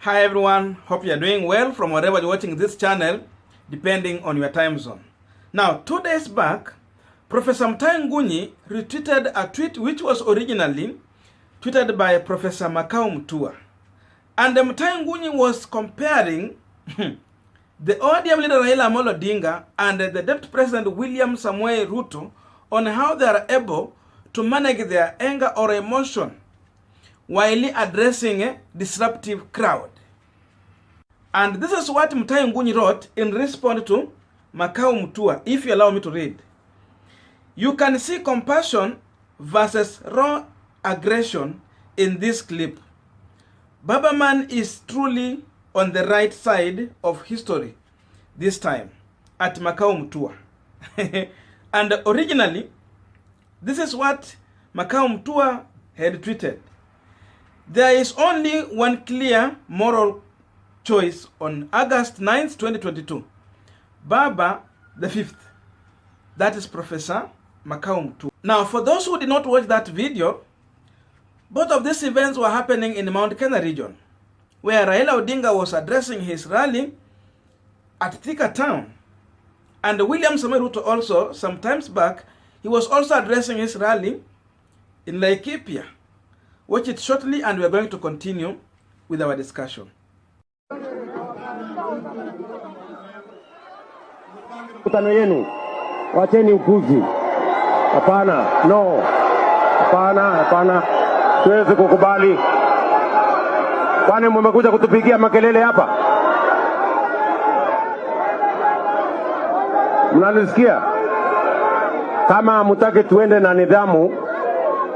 Hi everyone, hope you are doing well from wherever you're watching this channel, depending on your time zone. Now, 2 days back, Professor Mutahi retweeted a tweet which was originally tweeted by Professor Mutahi. And Mutahi was comparing the ODM leader RAILA Odinga and the Deputy President William Samoei Ruto on how they are able to manage their anger or emotion while addressing a disruptive crowd. And this is what Mutahi wrote in response to Mutahi, if you allow me to read. You can see compassion versus raw aggression in this clip. Babaman is truly on the right side of history this time at Mutahi. And originally, this is what Mutahi had tweeted. There is only one clear moral choice on August 9th, 2022. Baba the 5th. That is Professor Mutahi. Now, for those who did not watch that video, both of these events were happening in the Mount Kenya region, where RAILA Odinga was addressing his rally at Thika town. And William Samoei Ruto also, sometimes back, he was also addressing his rally in Laikipia. Watch it shortly and we are going to continue with our discussion. Mkutano yenu, wacheni upuzi. Hapana, no. Hapana. Tuwezi kukubali. Kwani mmekuja kutupigia makelele hapa? Mnanisikia? Kama hamtaki tuende na nidhamu,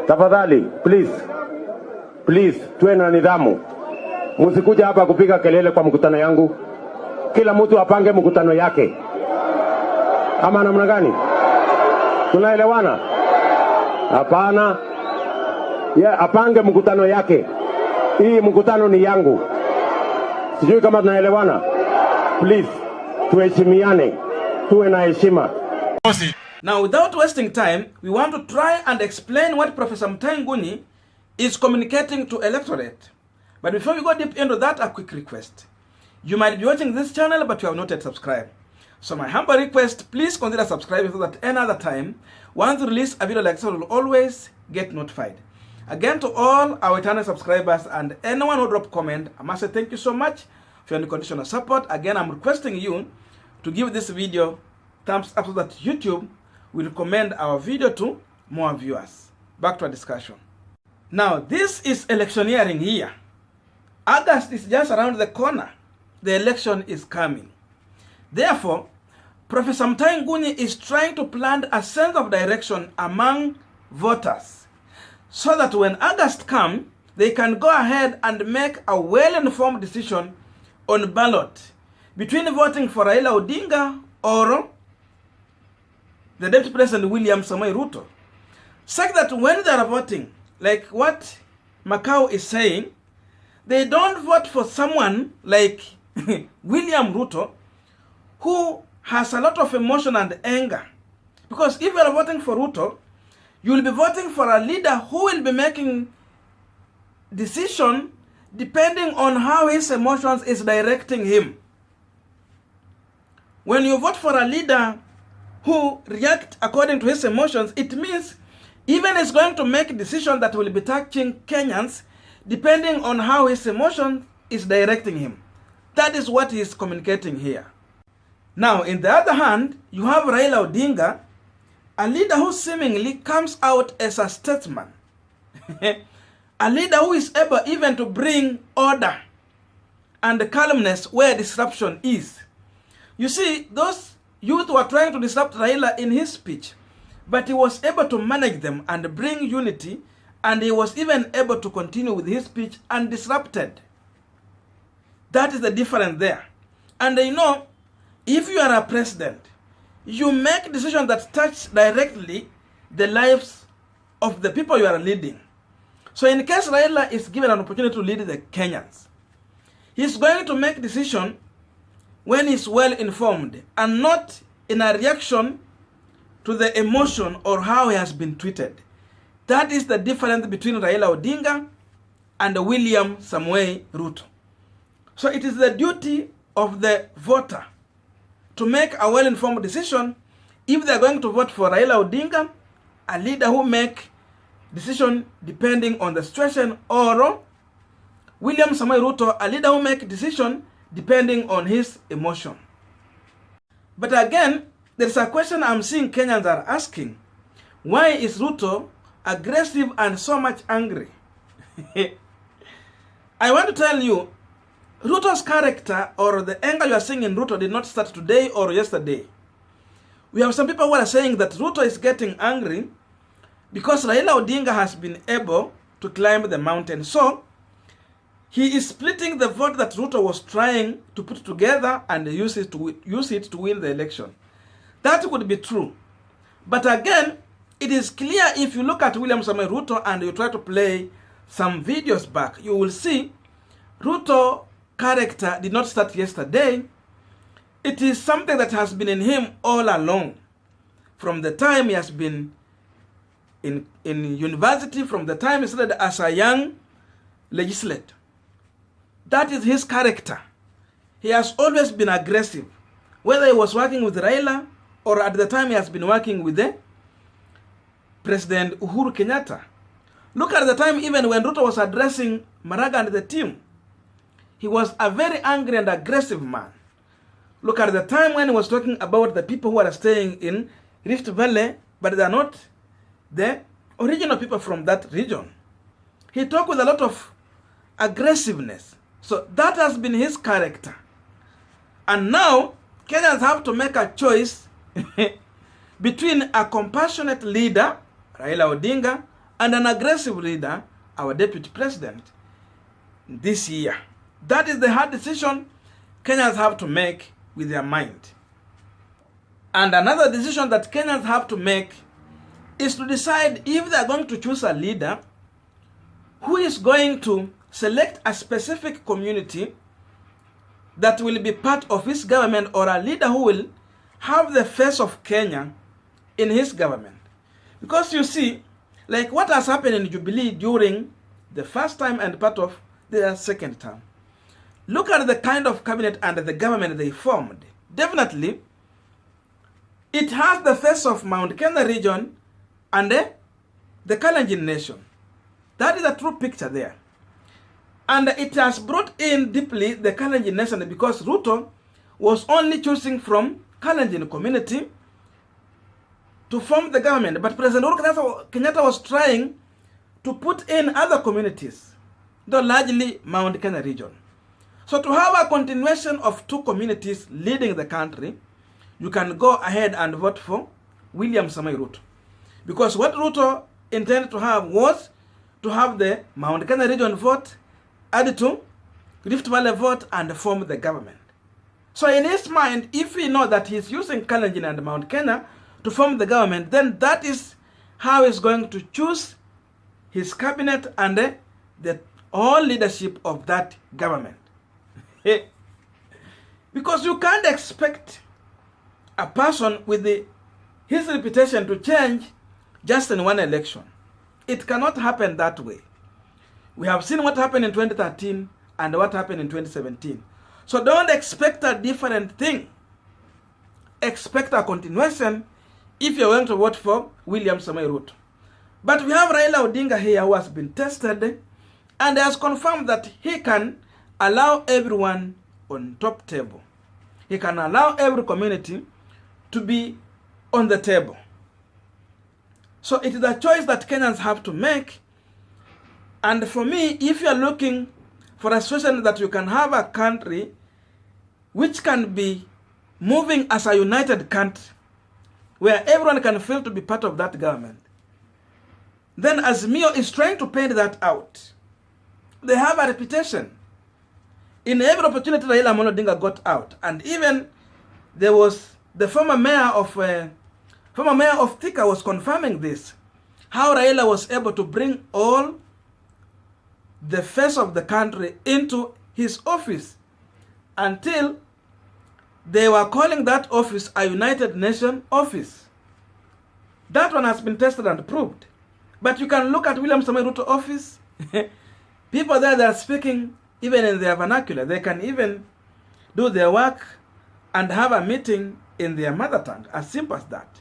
tafadhali, please, tuwe na nidhamu. Msikuja hapa kupiga kelele kwa mkutano yangu. Kila mtu apange mkutano yake. Ama namna gani? Tunaelewana? Hapana. Apange mkutano yake. Hii mkutano ni yangu. Sijui kama tunaelewana. Please, tuheshimiane. Tuwe na heshima. Now, without wasting time, we want to try and explain what Professor Mutahi is communicating to electorate. But before we go deep into that, a quick request. You might be watching this channel, but you have not yet subscribed. So my humble request, please consider subscribing so that another time, once we release a video like this, will always get notified. Again, to all our eternal subscribers and anyone who dropped comment, I must say thank you so much for your unconditional support. Again, I'm requesting you to give this video thumbs up so that YouTube will recommend our video to more viewers. Back to our discussion. Now, this is electioneering year. August is just around the corner. The election is coming. Therefore, Professor Mutahi is trying to plant a sense of direction among voters so that when August comes, they can go ahead and make a well-informed decision on ballot between voting for RAILA Odinga or the Deputy President William Samoei Ruto. Such that when they are voting, like what Mutahi is saying, they don't vote for someone like William Ruto, who has a lot of emotion and anger. Because if you are voting for Ruto, you will be voting for a leader who will be making decision depending on how his emotions is directing him. When you vote for a leader who react according to his emotions, it means even is going to make decisions that will be touching Kenyans depending on how his emotion is directing him. That is what he is communicating here. Now, in the other hand, you have RAILA Odinga, a leader who seemingly comes out as a statesman. A leader who is able even to bring order and calmness where disruption is. You see, those youth were trying to disrupt RAILA in his speech, but he was able to manage them and bring unity, and he was even able to continue with his speech undisrupted. That is the difference there. And you know, if you are a president, you make decisions that touch directly the lives of the people you are leading. So in case RAILA is given an opportunity to lead the Kenyans, he's going to make decisions when he's well informed and not in a reaction to the emotion or how he has been treated. That is the difference between RAILA Odinga and William Samoei Ruto. So it is the duty of the voter to make a well-informed decision if they are going to vote for Raila Odinga, a leader who make decision depending on the situation, or William Samoei Ruto, a leader who make decision depending on his emotion. But again, there's a question I'm seeing Kenyans are asking. Why is Ruto aggressive and so much angry? I want to tell you, Ruto's character or the anger you are seeing in Ruto did not start today or yesterday. We have some people who are saying that Ruto is getting angry because Raila Odinga has been able to climb the mountain. So, he is splitting the vote that Ruto was trying to put together and use it to win the election. That would be true. But again, it is clear if you look at William Samoei Ruto and you try to play some videos back, you will see Ruto character did not start yesterday. It is something that has been in him all along. From the time he has been in university, from the time he started as a young legislator. That is his character. He has always been aggressive. Whether he was working with Raila or at the time he has been working with the President Uhuru Kenyatta. Look at the time even when Ruto was addressing Maraga and the team. He was a very angry and aggressive man. Look at the time when he was talking about the people who are staying in Rift Valley, but they are not the original people from that region. He talked with a lot of aggressiveness. So that has been his character. And now, Kenyans have to make a choice between a compassionate leader, Raila Odinga, and an aggressive leader, our deputy president, this year. That is the hard decision Kenyans have to make with their mind. And another decision that Kenyans have to make is to decide if they are going to choose a leader who is going to select a specific community that will be part of his government, or a leader who will have the face of Kenya in his government. Because you see, like what has happened in Jubilee during the first time and part of their second term. Look at the kind of cabinet and the government they formed. Definitely, it has the face of Mount Kenya region and the Kalenjin nation. That is a true picture there. And it has brought in deeply the Kalenjin nation because Ruto was only choosing from Kalenjin community to form the government. But President Uhuru Kenyatta was trying to put in other communities, though largely Mount Kenya region. So to have a continuation of two communities leading the country, you can go ahead and vote for William Samoei Ruto. Because what Ruto intended to have was to have the Mount Kenya region vote added to Rift Valley vote and form the government. So in his mind, if he knows that he's using Kalenjin and Mount Kenya to form the government, then that is how he's going to choose his cabinet and the whole leadership of that government. Because you can't expect a person with his reputation to change just in one election. It cannot happen that way. We have seen what happened in 2013 and what happened in 2017. So don't expect a different thing. Expect a continuation if you're going to vote for William Samoei Ruto. But we have Raila Odinga here who has been tested and has confirmed that he can allow everyone on top table. He can allow every community to be on the table. So it is a choice that Kenyans have to make. And for me, if you are looking for a situation that you can have a country which can be moving as a united country, where everyone can feel to be part of that government, then Azimio is trying to paint that out. They have a reputation. In every opportunity Raila Odinga got out, and even there was the former mayor of Thika was confirming this, how Raila was able to bring all the face of the country into his office until they were calling that office a United Nations office. That one has been tested and proved. But you can look at William Samoei Ruto office. People there that are speaking even in their vernacular. They can even do their work and have a meeting in their mother tongue, as simple as that.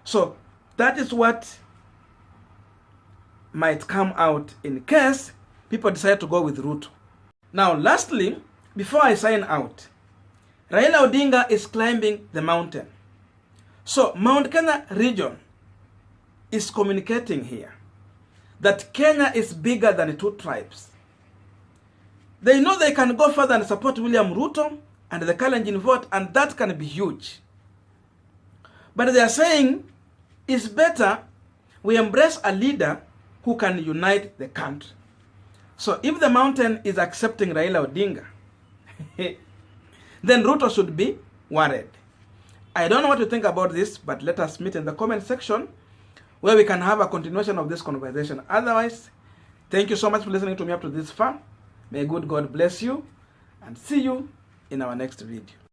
So that is what might come out in case people decide to go with Ruto. Now, lastly, before I sign out, Raila Odinga is climbing the mountain. So Mount Kenya region is communicating here that Kenya is bigger than the two tribes. They know they can go further and support William Ruto and the Kalenjin vote, and that can be huge. But they are saying it's better we embrace a leader who can unite the country. So if the mountain is accepting Raila Odinga, then Ruto should be worried. I don't know what you think about this, but let us meet in the comment section where we can have a continuation of this conversation. Otherwise, thank you so much for listening to me up to this far. May good God bless you, and see you in our next video.